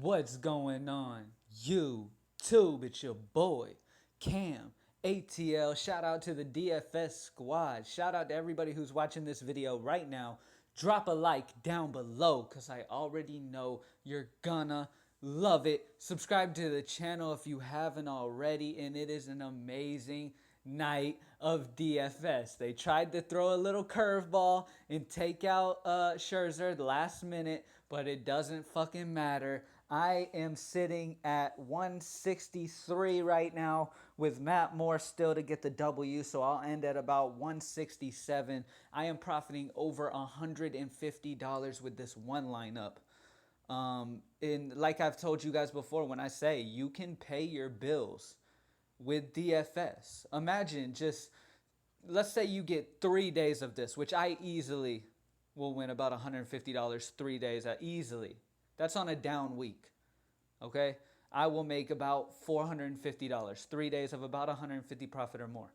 What's going on? YouTube, it's your boy, Cam, ATL. Shout out to the DFS squad. Shout out to everybody who's watching this video right now. Drop a like down below because I already know you're gonna love it. Subscribe to the channel if you haven't already, and it is an amazing night of DFS. They tried to throw a little curveball and take out Scherzer last minute, but it doesn't fucking matter. I am sitting at 163 right now with Matt Moore still to get the W, so I'll end at about 167. I am profiting over $150 with this one lineup. And like I've told you guys before, when I say you can pay your bills with DFS. Imagine just, let's say you get 3 days of this, which I easily will win about $150 3 days easily. That's on a down week, okay? I will make about $450, 3 days of about 150 profit or more.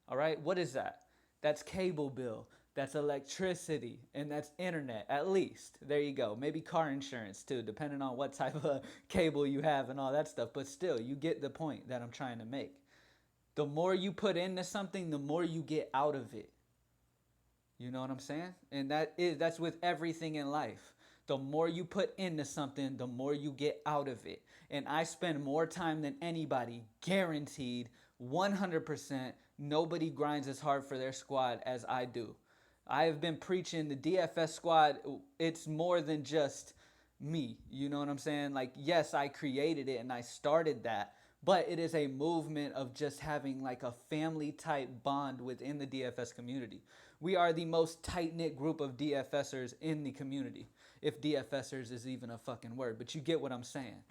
All right, what is that? That's cable bill, that's electricity, and that's internet, at least. There you go. Maybe car insurance too, depending on what type of cable you have and all that stuff. But still, you get the point that I'm trying to make. The more you put into something, the more you get out of it. You know what I'm saying? And that's with everything in life. The more you put into something, the more you get out of it. And I spend more time than anybody, guaranteed, 100%. Nobody grinds as hard for their squad as I do. I have been preaching the DFS squad. It's more than just me. You know what I'm saying? Like, yes, I created it and I started that, but it is a movement of just having like a family type bond within the DFS community. We are the most tight-knit group of DFSers in the community, if DFSers is even a fucking word, but you get what I'm saying.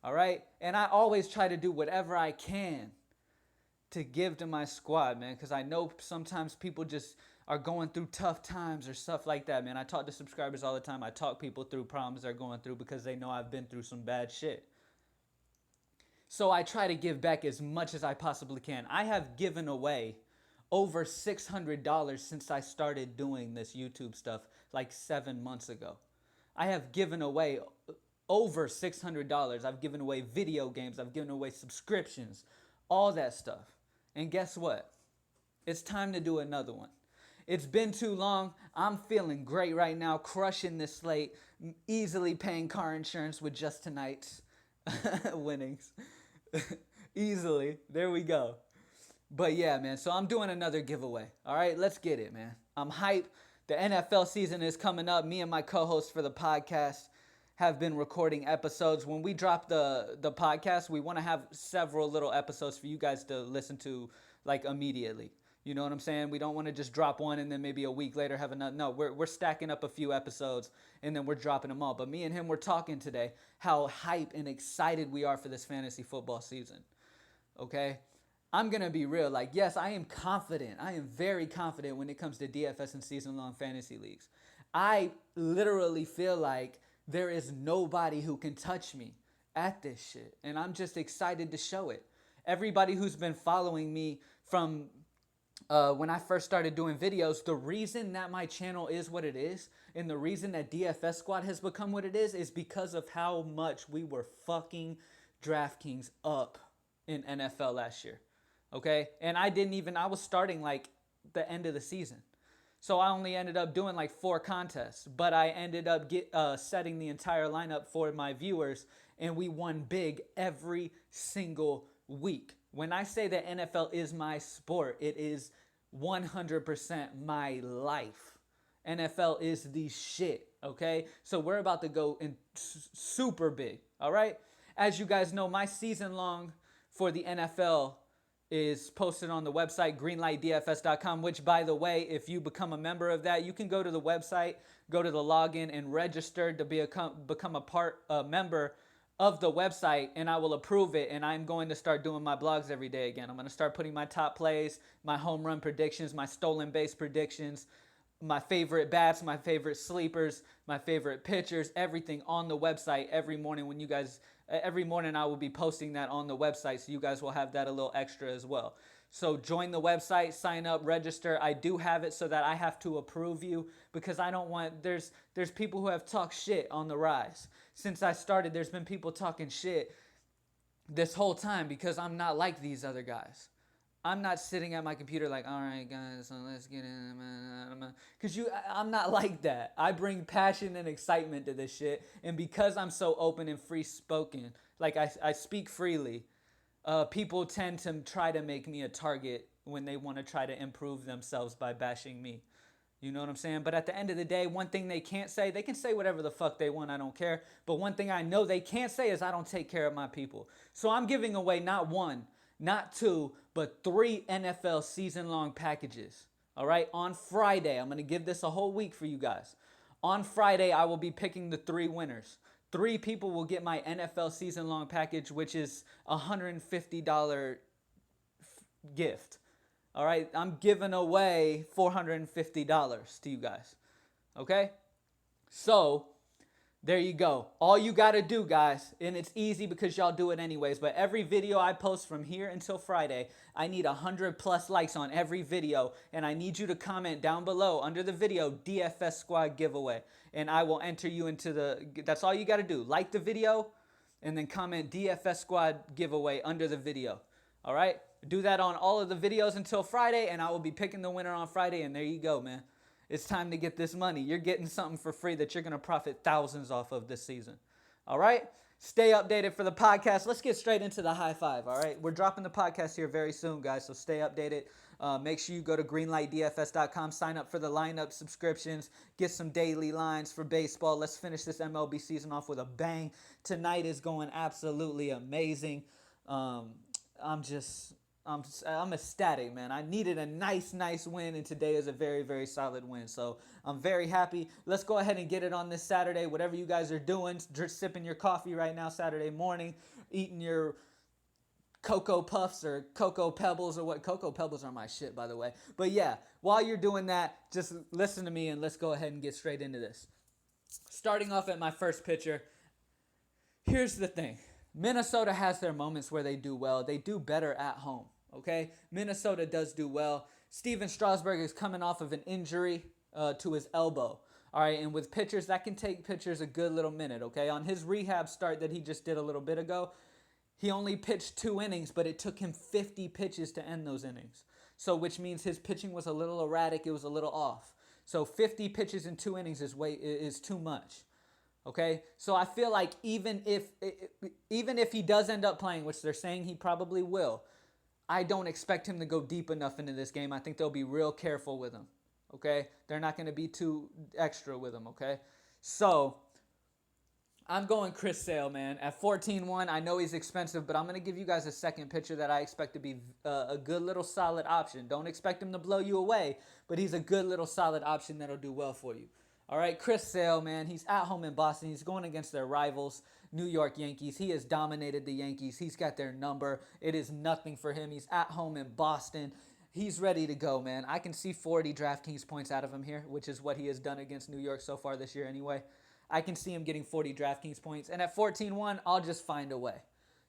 All right? And I always try to do whatever I can to give to my squad, man, because I know sometimes people just are going through tough times or stuff like that, man. I talk to subscribers all the time. I talk people through problems they're going through because they know I've been through some bad shit. So I try to give back as much as I possibly can. I have given away over $600 since I started doing this YouTube stuff like 7 months ago. I have given away over $600. I've given away video games. I've given away subscriptions, all that stuff. And guess what? It's time to do another one. It's been too long. I'm feeling great right now, crushing this slate, easily paying car insurance with just tonight's winnings. Easily. There we go. But yeah, man, so I'm doing another giveaway. All right, let's get it, man. I'm hyped. The NFL season is coming up. Me and my co-host for the podcast have been recording episodes. When we drop the podcast, we want to have several little episodes for you guys to listen to like immediately. You know what I'm saying? We don't want to just drop one and then maybe a week later have another. No, we're stacking up a few episodes and then we're dropping them all. But me and him were talking today how hype and excited we are for this fantasy football season. Okay? I'm going to be real. Like, yes, I am confident. I am very confident when it comes to DFS and season-long fantasy leagues. I literally feel like there is nobody who can touch me at this shit. And I'm just excited to show it. Everybody who's been following me from when I first started doing videos, the reason that my channel is what it is and the reason that DFS Squad has become what it is because of how much we were fucking Draftkings up in NFL last year. Okay? And I was starting like the end of the season. So I only ended up doing like 4 contests, but I ended up setting the entire lineup for my viewers, and we won big every single week. When I say that NFL is my sport, it is 100% my life. NFL is the shit, okay? So we're about to go in super big, all right? As you guys know, my season long for the NFL is posted on the website greenlightdfs.com, which, by the way, if you become a member of that, you can go to the website, go to the login, and register to become a member of the website, and I will approve it, and I'm going to start doing my blogs every day again. I'm going to start putting my top plays, my home run predictions, my stolen base predictions, my favorite bats, my favorite sleepers, my favorite pitchers, everything on the website every morning every morning I will be posting that on the website, so you guys will have that a little extra as well. So join the website, sign up, register. I do have it so that I have to approve you because I don't want, there's people who have talked shit on the rise since I started, there's been people talking shit this whole time because I'm not like these other guys. I'm not sitting at my computer like, all right, guys, so let's get in. Because I'm not like that. I bring passion and excitement to this shit. And because I'm so open and free spoken, like I speak freely, people tend to try to make me a target when they want to try to improve themselves by bashing me. You know what I'm saying? But at the end of the day, one thing they can't say, they can say whatever the fuck they want, I don't care. But one thing I know they can't say is I don't take care of my people. So I'm giving away not one, not two, but 3 NFL season-long packages. All right? On Friday, I'm going to give this a whole week for you guys. On Friday, I will be picking the 3 winners. 3 people will get my NFL season-long package, which is a $150 gift. All right, I'm giving away $450 to you guys. Okay? So, there you go. All you got to do, guys, and it's easy because y'all do it anyways, but every video I post from here until Friday, I need 100 plus likes on every video, and I need you to comment down below under the video, DFS Squad giveaway, and I will enter you into that's all you got to do. Like the video, and then comment DFS Squad giveaway under the video. All right? Do that on all of the videos until Friday, and I will be picking the winner on Friday, and there you go, man. It's time to get this money. You're getting something for free that you're going to profit thousands off of this season. All right? Stay updated for the podcast. Let's get straight into the high five, all right? We're dropping the podcast here very soon, guys, so stay updated. Make sure you go to greenlightdfs.com, sign up for the lineup subscriptions, get some daily lines for baseball. Let's finish this MLB season off with a bang. Tonight is going absolutely amazing. I'm ecstatic, man. I needed a nice win, and today is a very, very solid win. So I'm very happy. Let's go ahead and get it on this Saturday. Whatever you guys are doing, just sipping your coffee right now Saturday morning, eating your Cocoa Puffs or Cocoa Pebbles or what. Cocoa Pebbles are my shit, by the way. But yeah, while you're doing that, just listen to me and let's go ahead and get straight into this. Starting off at my first pitcher, here's the thing. Minnesota has their moments where they do well. They do better at home. Okay, Minnesota does do well. Steven Strasburg is coming off of an injury to his elbow. All right, and with pitchers, that can take pitchers a good little minute. Okay, on his rehab start that he just did a little bit ago, he only pitched 2 innings, but it took him 50 pitches to end those innings. So, which means his pitching was a little erratic. It was a little off. So, 50 pitches in 2 innings is too much. Okay, so I feel like even if he does end up playing, which they're saying he probably will, I don't expect him to go deep enough into this game. I think they'll be real careful with him, okay? They're not going to be too extra with him, okay? So, I'm going Chris Sale, man. At 14-1, I know he's expensive, but I'm going to give you guys a second pitcher that I expect to be a good little solid option. Don't expect him to blow you away, but he's a good little solid option that'll do well for you. All right, Chris Sale, man, he's at home in Boston. He's going against their rivals, New York Yankees. He has dominated the Yankees. He's got their number. It is nothing for him. He's at home in Boston. He's ready to go, man. I can see 40 DraftKings points out of him here, which is what he has done against New York so far this year anyway. I can see him getting 40 DraftKings points. And at 14-1, I'll just find a way.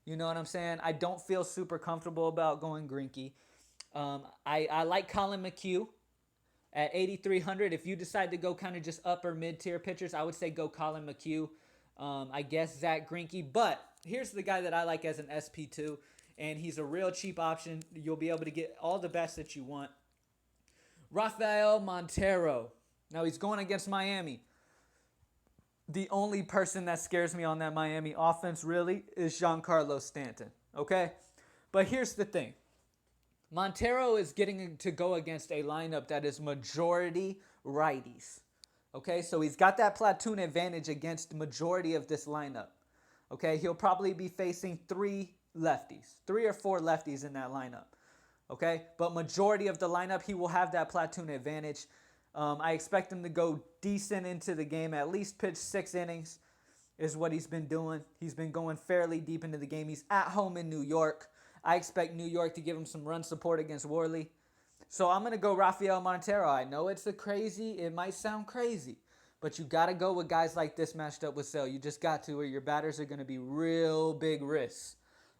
You know what I'm saying? I don't feel super comfortable about going Greinke. I like Colin McHugh. At 8,300, if you decide to go kind of just upper mid-tier pitchers, I would say go Colin McHugh. I guess Zach Greinke. But here's the guy that I like as an SP2, and he's a real cheap option. You'll be able to get all the best that you want. Rafael Montero. Now, he's going against Miami. The only person that scares me on that Miami offense, really, is Giancarlo Stanton. Okay? But here's the thing. Montero is getting to go against a lineup that is majority righties. Okay, so he's got that platoon advantage against the majority of this lineup. Okay, he'll probably be facing 3 lefties, 3 or 4 lefties in that lineup. Okay, but majority of the lineup, he will have that platoon advantage. I expect him to go decent into the game, at least pitch 6 innings is what he's been doing. He's been going fairly deep into the game. He's at home in New York. I expect New York to give him some run support against Worley. So I'm going to go Rafael Montero. I know it might sound crazy, but you got to go with guys like this matched up with Sale. You just got to, or your batters are going to be real big risks.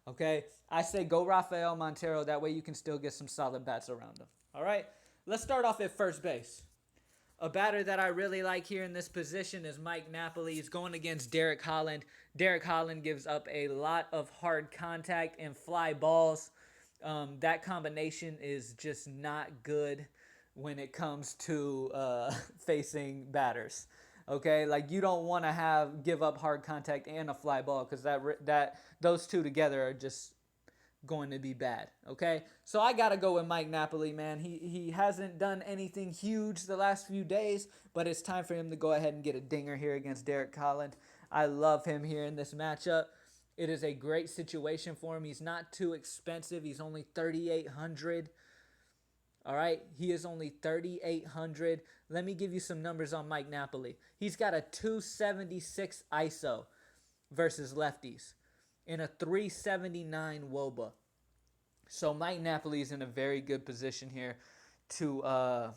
Okay? I say go Rafael Montero. That way you can still get some solid bats around him. All right? Let's start off at first base. A batter that I really like here in this position is Mike Napoli. He's going against Derek Holland. Derek Holland gives up a lot of hard contact and fly balls. That combination is just not good when it comes to facing batters. Okay, like you don't want to give up hard contact and a fly ball because that those two together are just going to be bad. Okay, so I gotta go with Mike Napoli, man. He hasn't done anything huge the last few days, but it's time for him to go ahead and get a dinger here against Derek Holland. I love him here in this matchup. It is a great situation for him. He's not too expensive. He's only 3,800. All right, he is only 3,800. Let me give you some numbers on Mike Napoli. He's got a 276 ISO versus lefties and a 379 WOBA. So Mike Napoli is in a very good position here to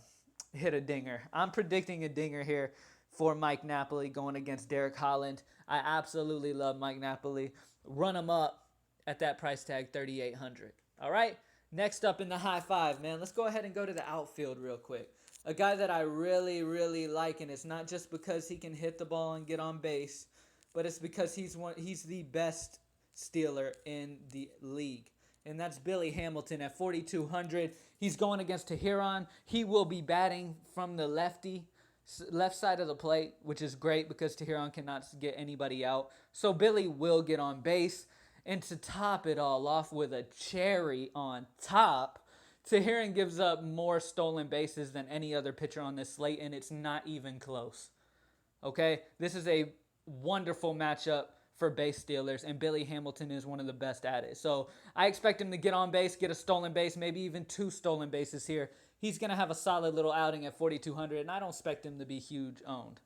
hit a dinger. I'm predicting a dinger here for Mike Napoli going against Derek Holland. I absolutely love Mike Napoli. Run him up at that price tag, 3,800. All right? Next up in the high five, man, let's go ahead and go to the outfield real quick. A guy that I really, really like, and it's not just because he can hit the ball and get on base, but it's because he's the best stealer in the league. And that's Billy Hamilton at 4,200. He's going against Teheran. He will be batting from the left side of the plate, which is great because Teheran cannot get anybody out. So Billy will get on base. And to top it all off with a cherry on top, Teheran gives up more stolen bases than any other pitcher on this slate, and it's not even close. Okay? This is a wonderful matchup for base stealers, and Billy Hamilton is one of the best at it. So I expect him to get on base, get a stolen base, maybe even 2 stolen bases here. He's going to have a solid little outing at 4,200, and I don't expect him to be huge owned.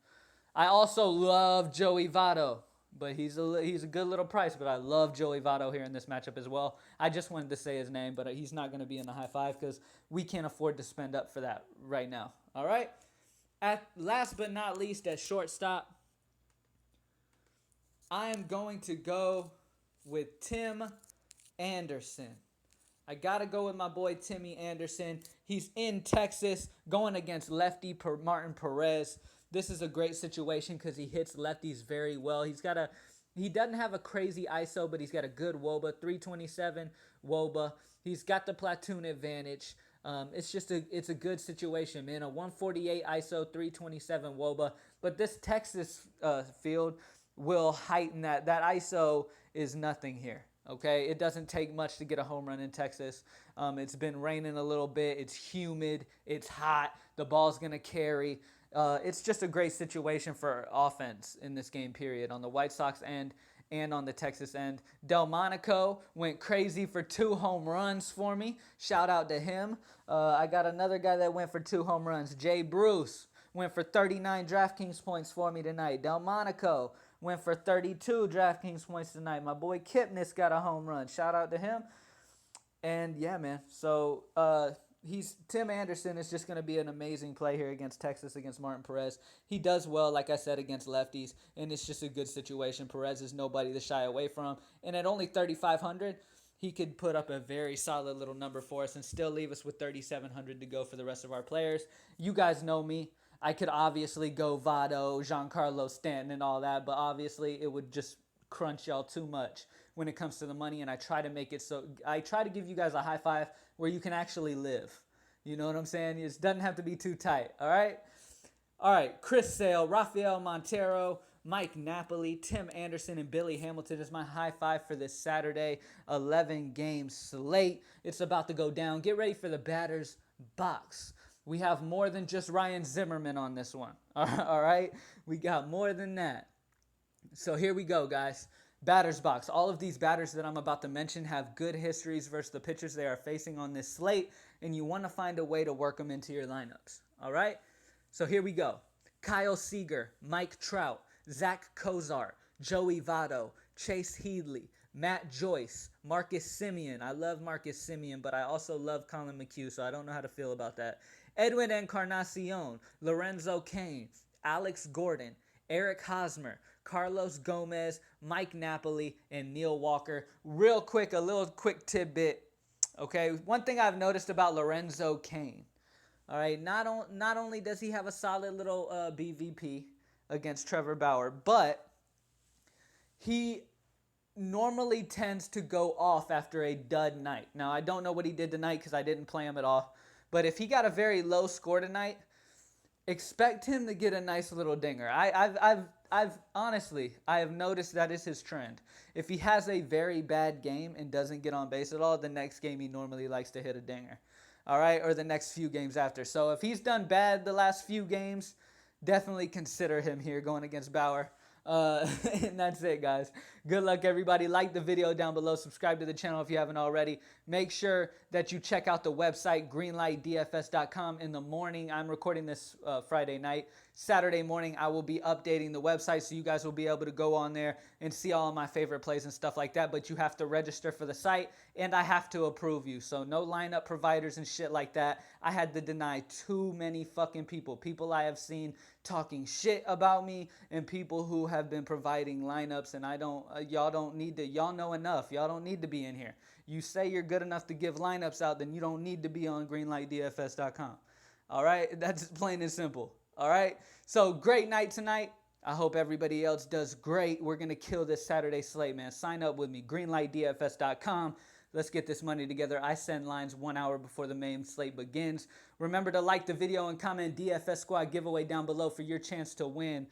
I also love Joey Votto, but he's a good little price, but I love Joey Votto here in this matchup as well. I just wanted to say his name, but he's not going to be in the high five because we can't afford to spend up for that right now. All right? At last but not least, at shortstop, I am going to go with Tim Anderson. I got to go with my boy Timmy Anderson. He's in Texas going against lefty Martin Perez. This is a great situation because he hits lefties very well. He doesn't have a crazy ISO, but he's got a good WOBA, 327 WOBA. He's got the platoon advantage. It's a good situation, man. A 148 ISO, 327 WOBA. But this Texas field will heighten that. That ISO is nothing here. Okay, it doesn't take much to get a home run in Texas. It's been raining a little bit. It's humid. It's hot. The ball's going to carry. It's just a great situation for offense in this game, period, on the White Sox end and on the Texas end. Delmonico went crazy for 2 home runs for me. Shout out to him. I got another guy that went for 2 home runs. Jay Bruce went for 39 DraftKings points for me tonight. Delmonico went for 32 DraftKings points tonight. My boy Kipnis got a home run. Shout out to him. And yeah, man. So Tim Anderson is just going to be an amazing play here against Texas, against Martin Perez. He does well, like I said, against lefties, and it's just a good situation. Perez is nobody to shy away from. And at only 3,500, he could put up a very solid little number for us and still leave us with 3,700 to go for the rest of our players. You guys know me. I could obviously go Votto, Giancarlo Stanton, and all that, but obviously it would just crunch y'all too much when it comes to the money, and I try to make it so I try to give you guys a high five where you can actually live. You know what I'm saying? It doesn't have to be too tight, all right? All right, Chris Sale, Rafael Montero, Mike Napoli, Tim Anderson, and Billy Hamilton is my high five for this Saturday 11-game slate. It's about to go down. Get ready for the batter's box. We have more than just Ryan Zimmerman on this one, all right? We got more than that. So here we go, guys. Batter's box. All of these batters that I'm about to mention have good histories versus the pitchers they are facing on this slate, and you want to find a way to work them into your lineups, all right? So here we go. Kyle Seager, Mike Trout, Zach Cozart, Joey Votto, Chase Headley, Matt Joyce, Marcus Semien. I love Marcus Semien, but I also love Colin McHugh, so I don't know how to feel about that. Edwin Encarnacion, Lorenzo Cain, Alex Gordon, Eric Hosmer, Carlos Gomez, Mike Napoli, and Neil Walker. Real quick, a little quick tidbit. Okay, one thing I've noticed about Lorenzo Cain. All right. Not only does he have a solid little BVP against Trevor Bauer, but he normally tends to go off after a dud night. Now, I don't know what he did tonight because I didn't play him at all. But if he got a very low score tonight, expect him to get a nice little dinger. I've honestly, I have noticed that is his trend. If he has a very bad game and doesn't get on base at all, the next game he normally likes to hit a dinger. All right, or the next few games after. So if he's done bad the last few games, definitely consider him here going against Bauer. And that's it, guys. Good luck, everybody. Like the video down below. Subscribe to the channel if you haven't already. Make sure that you check out the website, greenlightdfs.com. In the morning, I'm recording this Friday night. Saturday morning, I will be updating the website, so you guys will be able to go on there and see all of my favorite plays and stuff like that. But you have to register for the site, and I have to approve you. So no lineup providers and shit like that. I had to deny too many fucking people. People I have seen talking shit about me, and people who have been providing lineups, and I don't, y'all don't need to, y'all know enough. Y'all don't need to be in here. You say you're good enough to give lineups out, then you don't need to be on greenlightdfs.com. All right? That's plain and simple. All right? So great night tonight. I hope everybody else does great. We're going to kill this Saturday slate, man. Sign up with me, greenlightdfs.com. Let's get this money together. I send lines 1 hour before the main slate begins. Remember to like the video and comment DFS Squad giveaway down below for your chance to win